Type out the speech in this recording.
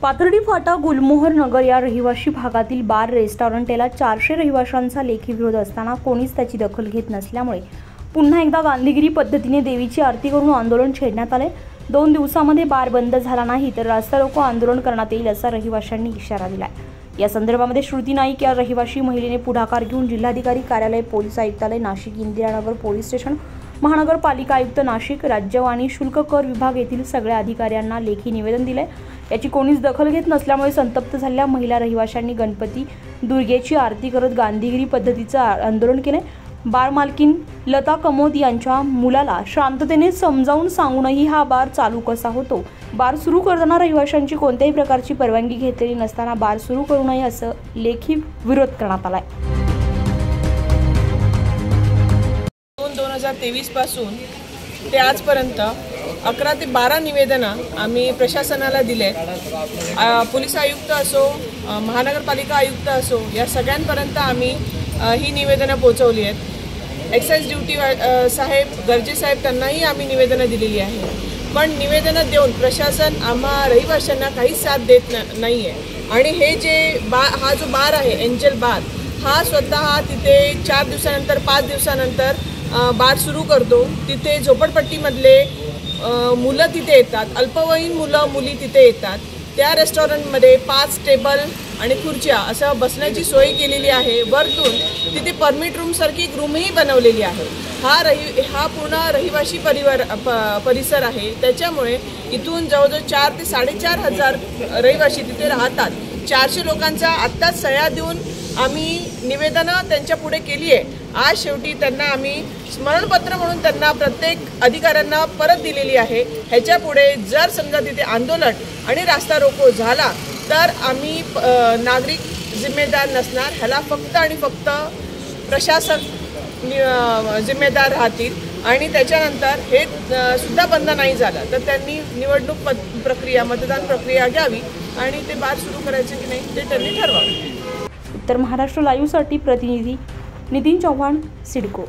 पाथर्डी फाटा गुलमोहर नगर या रहिवासी भागातील बार रेस्टॉरंटला 400 रहिवाशांचा लेखी विरोध असताना कोणीच त्याची दखल घेत नसल्यामुळे पुन्हा एकदा गांधीगिरी पद्धतीने देवीची आरती करून आंदोलन छेडण्यात आले। 2 दिवसांमध्ये बार बंद झाला नाही तर रास्ता रोको आंदोलन करण्यात येईल असा रहिवाशांनी इशारा दिलाय। या संदर्भामध्ये श्रुती नाईक या रहिवासी महिलेने पुढाकार घेऊन जिल्हाधिकारी कार्यालय, पोलीस आयुक्तालय नाशिक, इंदिरानगर पोलीस स्टेशन, महानगरपालिका आयुक्त नाशिक, राज्य आणि शुल्क कर विभाग येथील सगळ्या अधिकाऱ्यांना लेखी निवेदन दिले। याची कोणीच दखल घेत नसल्यामुळे संतप्त झालेल्या महिला रहिवाशांनी गणपती दुर्गेची आरती करत गांधीगिरी पद्धतीचे आंदोलन केले। बार मालकीन लता कमोद यांच्या मुलाला शांततेने समजावून सांगूनही हा बार चालू कसा होतो, बार सुरू करताना रहिवाशांची कोणत्याही प्रकारची परवानगी घेतलेली नसताना बार सुरू करू नये असं लेखी विरोध करण्यात आलाय। 2023 पासून ते आजपर्यंत 11 ते 12 निवेदनं आम्ही प्रशासनाला दिले। पोलीस आयुक्त असो, महानगरपालिका आयुक्त असो, या सगळ्यांपर्यंत आम्ही ही निवेदनं पोहोचवली आहेत। एक्साइज ड्यूटी साहेब, गर्जे साहेब, त्यांनाही आम्ही निवेदनं दिलेली आहे। पण निवेदनं देऊन प्रशासन आम्हा रहिवाशांना काहीच साथ देत नाही आहे। आणि हे जे हा जो बार आहे, एंजल बार, हा स्वतः तिथे 4 दिवसानंतर 5 दिवसानंतर बार सुरू करतो। तिथे झोपडपट्टीमधले मुलं तिथे येतात, अल्पवयीन मुलं मुली तिथे येतात। त्या रेस्टॉरंटमध्ये 5 टेबल आणि खुर्च्या असं बसण्याची सोय केलेली आहे। वरतून तिथे परमिट रूमसारखी एक रूमही बनवलेली आहे। हा पूर्ण रहिवासी परिसर आहे। त्याच्यामुळे इथून जवळजवळ 4 ते 4.5 हजार रहिवासी तिथे राहतात। 400 लोकांचा आत्ताच सह्या देऊन आम्ही निवेदनं त्यांच्या पुढे केली आहे। आज शेवटी त्यांना आम्ही स्मरणपत्र म्हणून त्यांना प्रत्येक अधिकाऱ्यांना परत दिलेली आहे। ह्याच्या पुढे जर समजा तिथे आंदोलन आणि रास्ता रोको झाला तर आम्ही नागरिक जिम्मेदार नसणार। ह्याला फक्त आणि फक्त प्रशासक जिम्मेदार राहतील। आणि त्याच्यानंतर हे सुद्धा बंद नाही झालं तर त्यांनी निवडणूक प्रक्रिया, मतदान प्रक्रिया घ्यावी आणि ते बार सुरू करायचे की नाही ते त्यांनी ठरवावे। उत्तर महाराष्ट्र लाईव्हसाठी प्रतिनिधी नितीन चव्हाण, सिडको।